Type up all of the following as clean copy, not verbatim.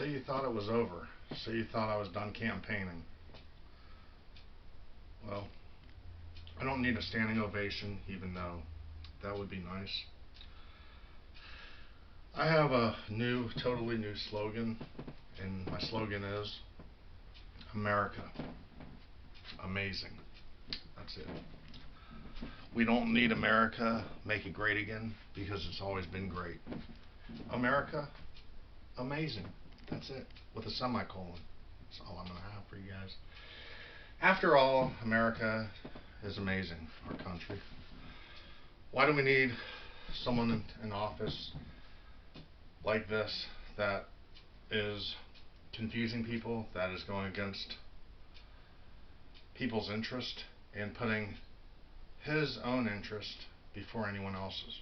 Say you thought it was over. Say you thought I was done campaigning. Well, I don't need a standing ovation, even though that would be nice. I have a totally new slogan, and my slogan is America, amazing. That's it. We don't need America, make it great again, because it's always been great. America, amazing. That's it, with a semicolon. That's all I'm going to have for you guys. After all, America is amazing, our country. Why do we need someone in office like this that is confusing people, that is going against people's interest and putting his own interest before anyone else's?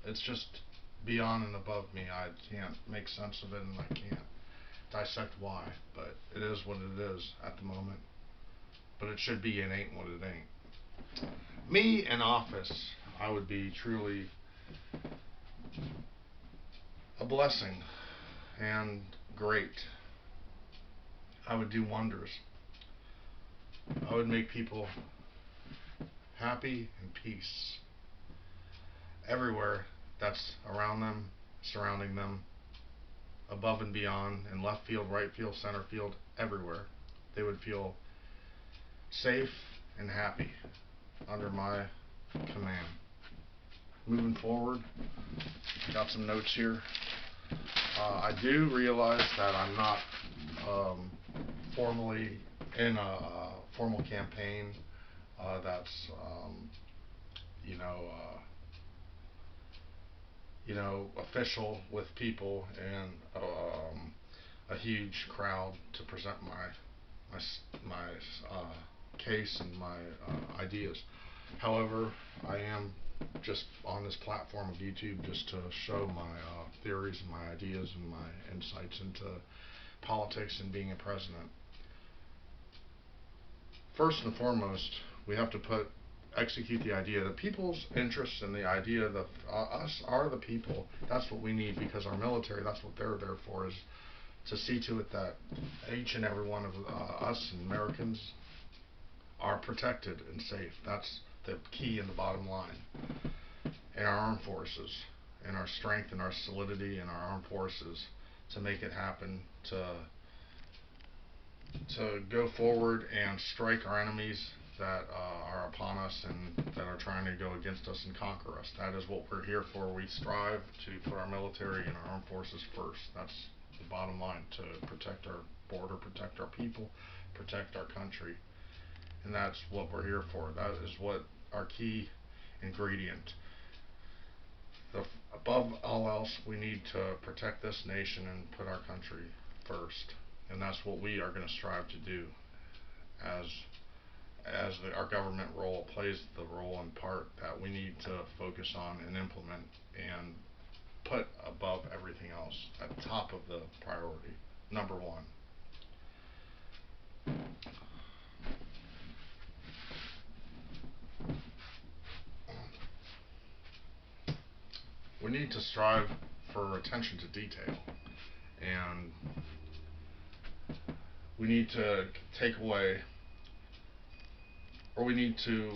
It's just beyond and above me. I can't make sense of it, and I can't dissect why, but it is what it is at the moment. But it should be, and ain't what it ain't. Me in office, I would be truly a blessing and great. I would do wonders. I would make people happy and peace everywhere that's around them, surrounding them, above and beyond, in left field, right field, center field, everywhere. They would feel safe and happy under my command. Moving forward, got some notes here. I do realize that I'm not formally in a formal campaign that's you know official with people and a huge crowd to present my case and my ideas. However, I am just on this platform of YouTube just to show my theories and my ideas and my insights into politics and being a president. First and foremost, we have to execute the idea. The people's interests and the idea that us are the people. That's what we need, because our military, that's what they're there for, is to see to it that each and every one of us Americans are protected and safe. That's the key and the bottom line. And our armed forces, and our strength and our solidity in our armed forces to make it happen, to go forward and strike our enemies that are upon us and that are trying to go against us and conquer us. That is what we're here for. We strive to put our military and our armed forces first. That's the bottom line, to protect our border, protect our people, protect our country. And that's what we're here for. That is what our key ingredient. Above all else, we need to protect this nation and put our country first. And that's what we are going to strive to do, as our government role plays the role and part that we need to focus on and implement and put above everything else at the top of the priority. Number one. We need to strive for attention to detail, and we need to take away, or we need to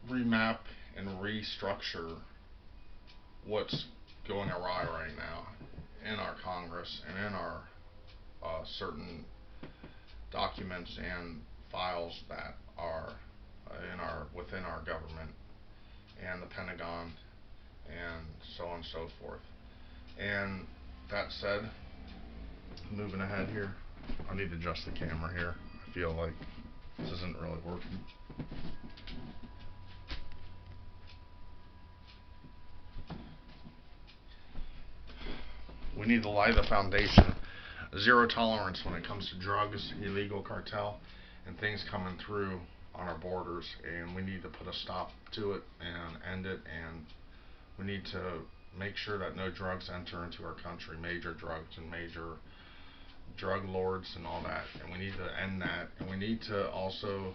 remap and restructure what's going awry right now in our Congress and in our certain documents and files that are within our government and the Pentagon and so on and so forth. And that said, moving ahead here, I need to adjust the camera here. I feel like this isn't really working. We need to lay the foundation. Zero tolerance when it comes to drugs, illegal cartel, and things coming through on our borders. And we need to put a stop to it and end it. And we need to make sure that no drugs enter into our country, major drugs and major drug lords and all that. And we need to end that. And we need to also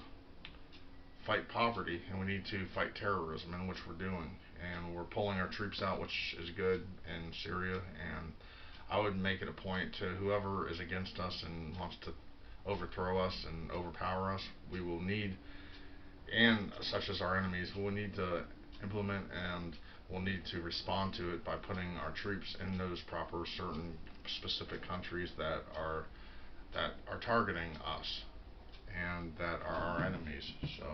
fight poverty, and we need to fight terrorism, in which we're doing. And we're pulling our troops out, which is good, in Syria. And I would make it a point to whoever is against us and wants to overthrow us and overpower us, we will need, and such as our enemies, we will need to implement and we'll need to respond to it by putting our troops in those proper certain specific countries that are targeting us and that are our enemies. So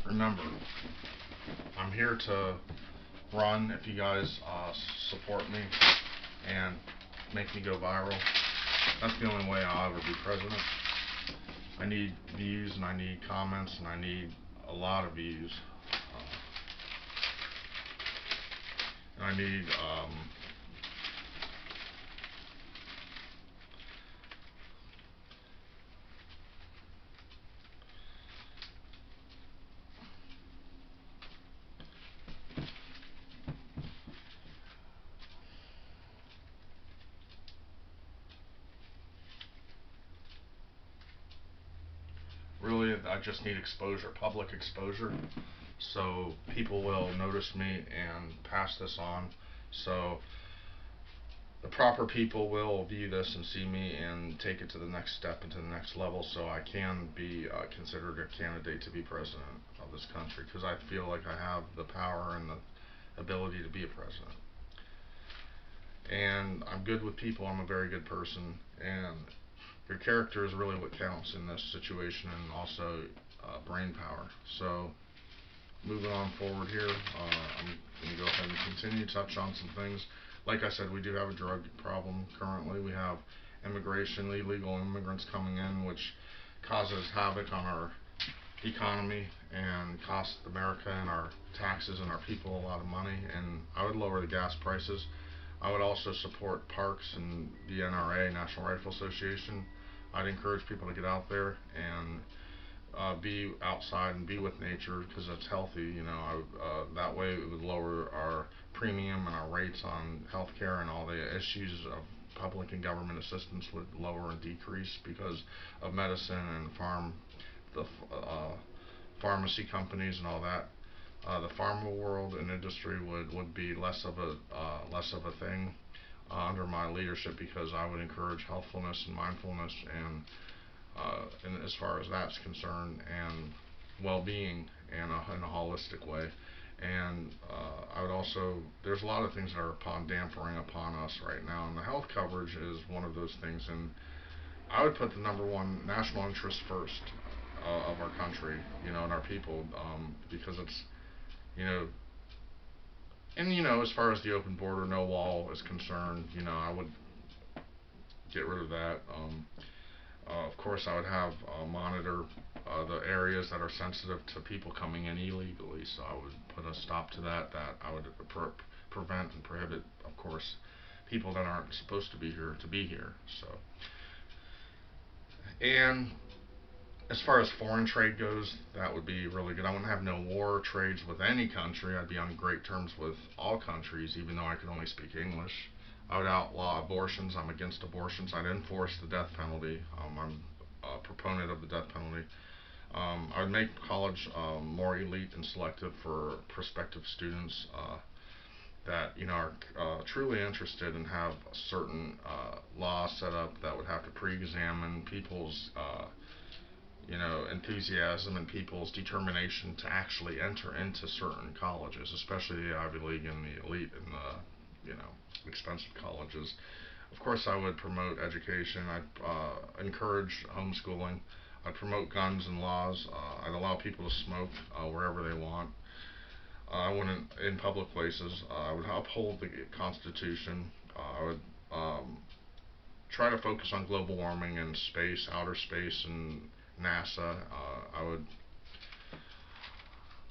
remember, I'm here to run if you guys support me and make me go viral. That's the only way I'll ever be president. I need views and I need comments and I need a lot of views. And I need really, I just need exposure, public exposure, so people will notice me and pass this on. So the proper people will view this and see me and take it to the next step and to the next level, so I can be considered a candidate to be president of this country, because I feel like I have the power and the ability to be a president. And I'm good with people. I'm a very good person, and your character is really what counts in this situation, and also brain power. So moving on forward here, I'm going to go ahead and continue to touch on some things. Like I said, we do have a drug problem currently. We have immigration, illegal immigrants coming in, which causes havoc on our economy and costs America and our taxes and our people a lot of money. And I would lower the gas prices. I would also support parks and the NRA, National Rifle Association. I'd encourage people to get out there and be outside and be with nature, because it's healthy. You know, that way it would lower our premium and our rates on healthcare, and all the issues of public and government assistance would lower and decrease because of medicine and the pharmacy companies and all that. The pharma world and industry would be less of a thing under my leadership, because I would encourage healthfulness and mindfulness and as far as that's concerned, and well-being in a holistic way. And I would also, there's a lot of things that are dampering upon us right now, and the health coverage is one of those things. And I would put the number one national interest first of our country, you know, and our people, because it's, you know, and you know, as far as the open border, no wall is concerned, you know, I would get rid of that. Of course, I would have monitor the areas that are sensitive to people coming in illegally, so I would put a stop to that. That I would prevent and prohibit, of course, people that aren't supposed to be here to be here. So, and as far as foreign trade goes, that would be really good. I wouldn't have no war trades with any country. I'd be on great terms with all countries, even though I could only speak English. I would outlaw abortions. I'm against abortions. I'd enforce the death penalty. I'm a proponent of the death penalty. I would make college more elite and selective for prospective students that, you know, are truly interested and have certain laws set up that would have to pre-examine people's you know, enthusiasm and people's determination to actually enter into certain colleges, especially the Ivy League and the elite and the, you know, expensive colleges. Of course, I would promote education. I'd encourage homeschooling. I'd promote guns and laws. I'd allow people to smoke wherever they want. I wouldn't, in public places. I would uphold the Constitution. I would try to focus on global warming and space, outer space, and NASA.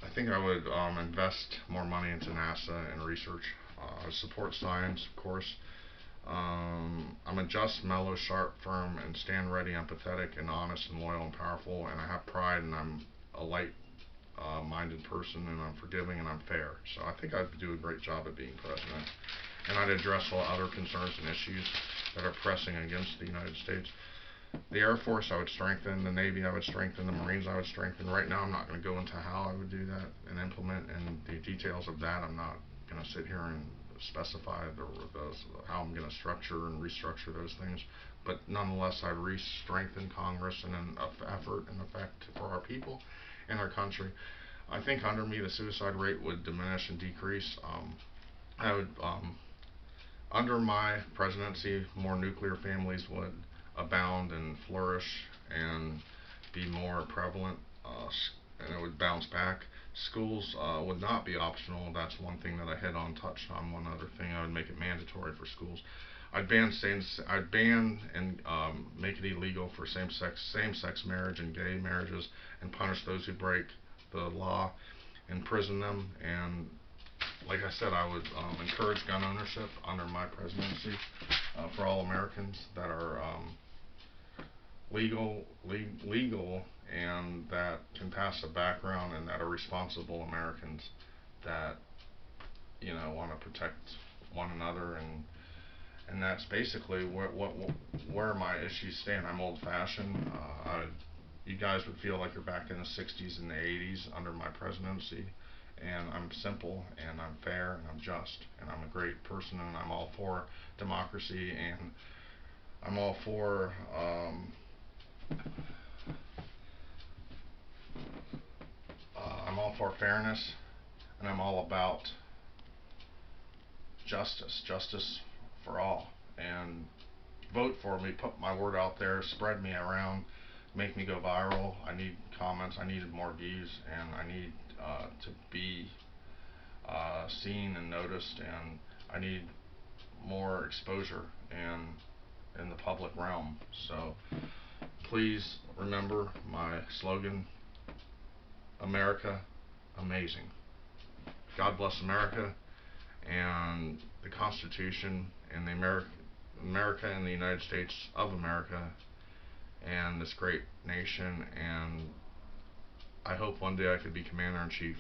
I think I would invest more money into NASA and research. I support science, of course. I'm a just, mellow, sharp, firm, and stand ready, empathetic, and honest, and loyal, and powerful, and I have pride, and I'm a light-minded person, and I'm forgiving, and I'm fair. So I think I'd do a great job at being president. And I'd address all other concerns and issues that are pressing against the United States. The Air Force I would strengthen, the Navy I would strengthen, the Marines I would strengthen. Right now I'm not going to go into how I would do that and implement, and the details of that I'm not going to sit here and specify how I'm going to structure and restructure those things. But nonetheless, I re-strengthen Congress in an effort and effect for our people and our country. I think under me the suicide rate would diminish and decrease. I would under my presidency, more nuclear families would abound and flourish and be more prevalent, and it would bounce back. Schools would not be optional. That's one thing that I hit on, touched on. One other thing, I would make it mandatory for schools. I'd ban and make it illegal for same-sex marriage and gay marriages, and punish those who break the law, imprison them, and like I said, I would encourage gun ownership under my presidency for all Americans that are legal and that can pass a background and that are responsible Americans that want to protect one another, and that's basically where my issues stand. I'm old-fashioned. You guys would feel like you're back in the 60s and the 80s under my presidency. And I'm simple, and I'm fair, and I'm just, and I'm a great person, and I'm all for democracy, and I'm all for fairness, and I'm all about justice for all. And vote for me, put my word out there, spread me around, make me go viral. I need comments, I need more views, and I need to be seen and noticed, and I need more exposure in the public realm. So please remember my slogan: America, amazing. God bless America and the Constitution and the America and the United States of America and this great nation. And I hope one day I could be Commander-in-Chief